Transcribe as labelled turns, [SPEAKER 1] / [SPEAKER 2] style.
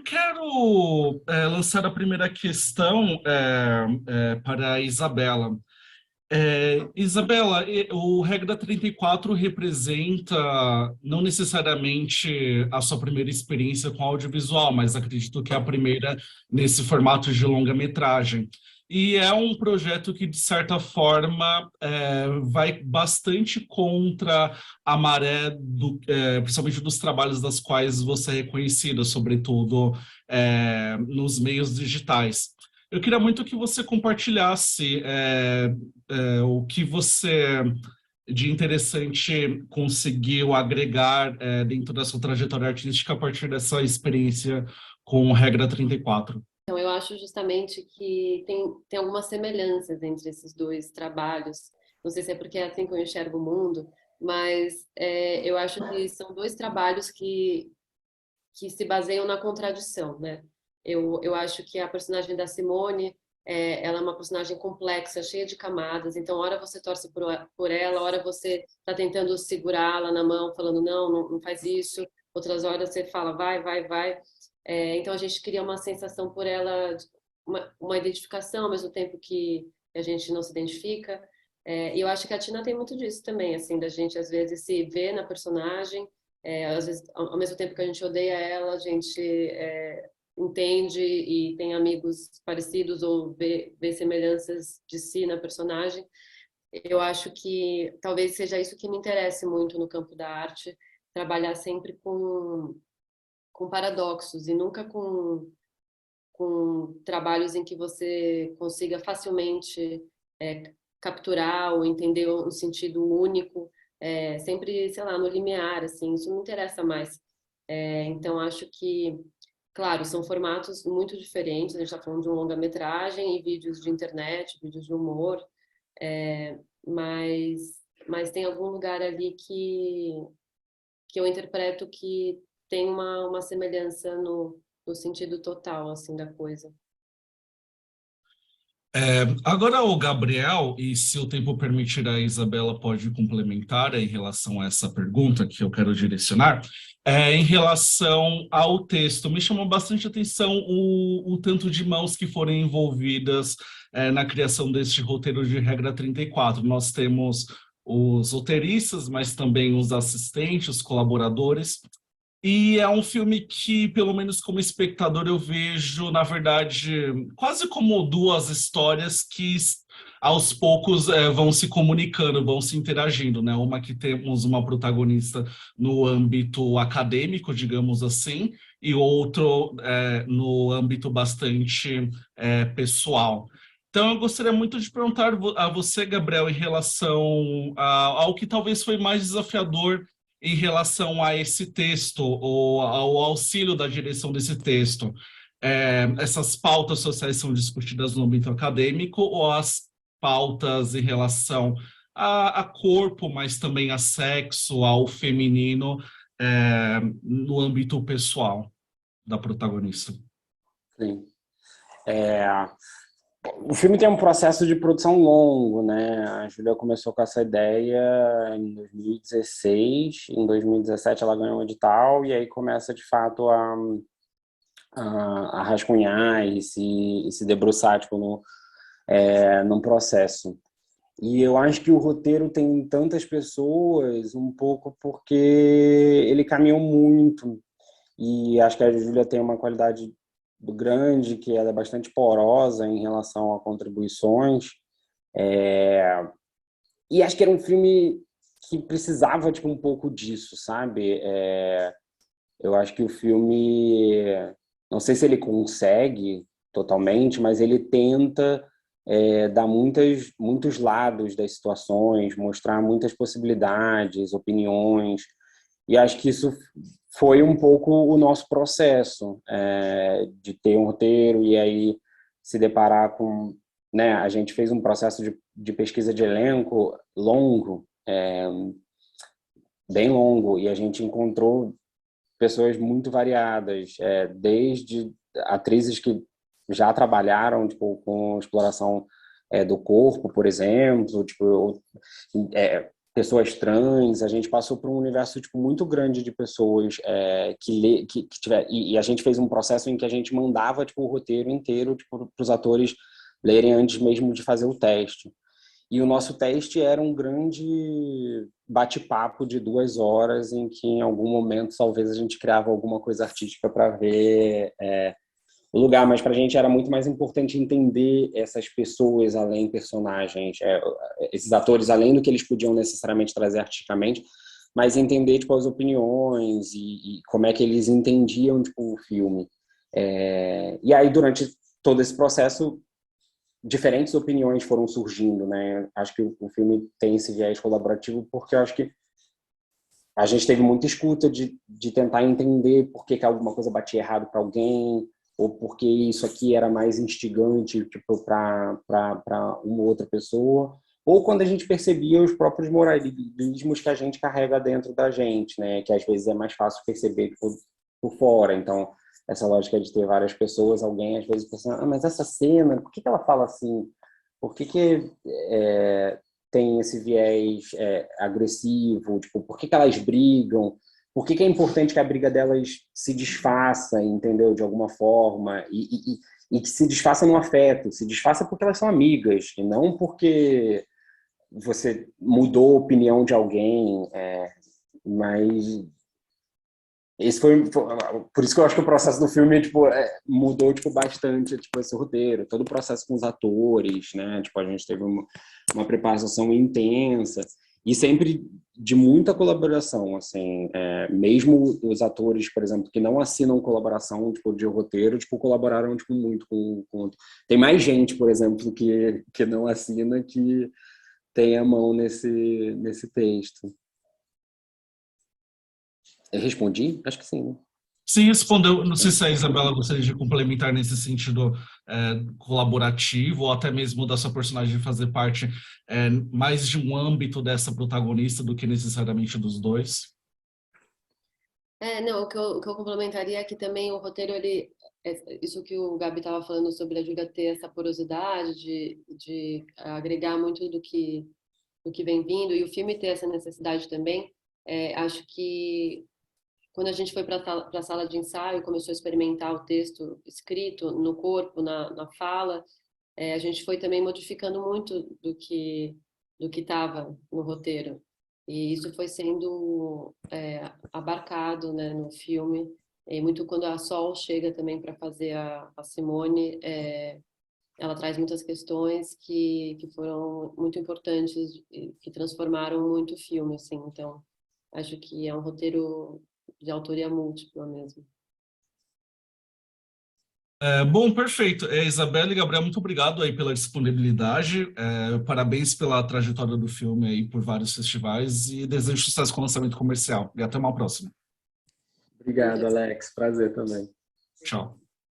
[SPEAKER 1] quero lançar a primeira questão para a Isabela. Isabela, o Regra 34 representa não necessariamente a sua primeira experiência com audiovisual, mas acredito que é a primeira nesse formato de longa-metragem. E é um projeto que, de certa forma, vai bastante contra a maré, principalmente dos trabalhos das quais você é reconhecida, sobretudo nos meios digitais. Eu queria muito que você compartilhasse o que você de interessante conseguiu agregar dentro da sua trajetória artística a partir dessa experiência com Regra 34.
[SPEAKER 2] Então, eu acho justamente que tem algumas semelhanças entre esses dois trabalhos. Não sei se é porque é assim que eu enxergo o mundo, mas eu acho que são dois trabalhos que se baseiam na contradição, né? Eu acho que a personagem da Simone, ela é uma personagem complexa, cheia de camadas. Então, hora você torce por ela, hora você está tentando segurá-la na mão, falando não faz isso. Outras horas você fala vai, vai, vai. Então, a gente cria uma sensação por ela, uma identificação, ao mesmo tempo que a gente não se identifica. E eu acho que a Tina tem muito disso também, assim, da gente às vezes se ver na personagem, às vezes, ao mesmo tempo que a gente odeia ela, a gente entende e tem amigos parecidos ou vê semelhanças de si na personagem. Eu acho que talvez seja isso que me interesse muito no campo da arte, trabalhar sempre com paradoxos e nunca com trabalhos em que você consiga facilmente capturar ou entender um sentido único, sempre, sei lá, no limiar, assim, isso me interessa mais. Então, acho que, claro, são formatos muito diferentes, a gente está falando de um longa-metragem e vídeos de internet, vídeos de humor, é, mas, mas tem algum lugar ali que eu interpreto que tem uma semelhança no sentido total, assim, da coisa.
[SPEAKER 1] Agora o Gabriel, e se o tempo permitir, a Isabela pode complementar em relação a essa pergunta que eu quero direcionar. Em relação ao texto, me chamou bastante atenção o tanto de mãos que foram envolvidas na criação deste roteiro de Regra 34. Nós temos os roteiristas, mas também os assistentes, os colaboradores. E é um filme que, pelo menos como espectador, eu vejo, na verdade, quase como duas histórias que aos poucos vão se comunicando, vão se interagindo, né? Uma que temos uma protagonista no âmbito acadêmico, digamos assim, e outro no âmbito bastante pessoal. Então, eu gostaria muito de perguntar a você, Gabriel, em relação ao que talvez foi mais desafiador em relação a esse texto, ou ao auxílio da direção desse texto. Essas pautas sociais são discutidas no âmbito acadêmico ou as pautas em relação a corpo, mas também a sexo, ao feminino, no âmbito pessoal da protagonista?
[SPEAKER 3] Sim. É, o filme tem um processo de produção longo, né? A Júlia começou com essa ideia em 2016, em 2017 ela ganhou um edital e aí começa de fato a rascunhar e se debruçar tipo, num processo. E eu acho que o roteiro tem tantas pessoas um pouco porque ele caminhou muito e acho que a Júlia tem uma qualidade do grande, que ela é bastante porosa em relação a contribuições. E acho que era um filme que precisava tipo, um pouco disso, sabe? Eu acho que o filme, não sei se ele consegue totalmente, mas ele tenta dar muitos lados das situações, mostrar muitas possibilidades, opiniões, e acho que isso foi um pouco o nosso processo, de ter um roteiro e aí se deparar com... Né, a gente fez um processo de pesquisa de elenco longo, bem longo, e a gente encontrou pessoas muito variadas, desde atrizes que já trabalharam tipo, com exploração do corpo, por exemplo, tipo, pessoas trans, a gente passou por um universo tipo, muito grande de pessoas que tiver, e a gente fez um processo em que a gente mandava tipo, o roteiro inteiro tipo, para os atores lerem antes mesmo de fazer o teste. E o nosso teste era um grande bate-papo de 2 horas em que em algum momento talvez a gente criava alguma coisa artística para ver o lugar, mas para a gente era muito mais importante entender essas pessoas além personagens, esses atores além do que eles podiam necessariamente trazer artisticamente, mas entender tipo as opiniões e como é que eles entendiam tipo o filme. E aí durante todo esse processo diferentes opiniões foram surgindo, né? Acho que o filme tem esse viés colaborativo porque eu acho que a gente teve muita escuta de tentar entender por que alguma coisa batia errado para alguém, ou porque isso aqui era mais instigante tipo, para uma outra pessoa, ou quando a gente percebia os próprios moralismos que a gente carrega dentro da gente, né? Que às vezes é mais fácil perceber por fora. Então, essa lógica de ter várias pessoas, alguém às vezes pensa, mas essa cena, por que ela fala assim? Por que tem esse viés agressivo? Tipo, por que elas brigam? Por que é importante que a briga delas se desfaça, entendeu? De alguma forma, e que se desfaça no afeto, se desfaça porque elas são amigas, e não porque você mudou a opinião de alguém, mas esse por isso que eu acho que o processo do filme tipo, mudou tipo, bastante tipo, esse roteiro, todo o processo com os atores, né? Tipo, a gente teve uma preparação intensa e sempre de muita colaboração, assim, mesmo os atores, por exemplo, que não assinam colaboração tipo, de roteiro, tipo, colaboraram tipo, muito com... Tem mais gente, por exemplo, que não assina que tem a mão nesse texto. Eu respondi? Acho que sim, né?
[SPEAKER 1] Sim, respondeu. Não sei se a Isabela gostaria de complementar nesse sentido colaborativo, ou até mesmo da sua personagem fazer parte mais de um âmbito dessa protagonista do que necessariamente dos dois.
[SPEAKER 2] Não, o que eu complementaria é que também o roteiro, isso que o Gabi estava falando sobre a Júlia ter essa porosidade de agregar muito do que vem vindo, e o filme ter essa necessidade também, acho que quando a gente foi para a sala de ensaio, começou a experimentar o texto escrito no corpo, na fala, a gente foi também modificando muito do que estava no roteiro. E isso foi sendo abarcado, né, no filme. E muito quando a Sol chega também para fazer a Simone, ela traz muitas questões que foram muito importantes, que transformaram muito o filme, assim. Então, acho que é um roteiro de autoria múltipla mesmo.
[SPEAKER 1] Bom, perfeito. Isabela e Gabriel, muito obrigado aí pela disponibilidade. Parabéns pela trajetória do filme aí por vários festivais e desejo sucesso com o lançamento comercial. E até uma próxima.
[SPEAKER 3] Obrigado, Alex. Prazer também.
[SPEAKER 1] Tchau.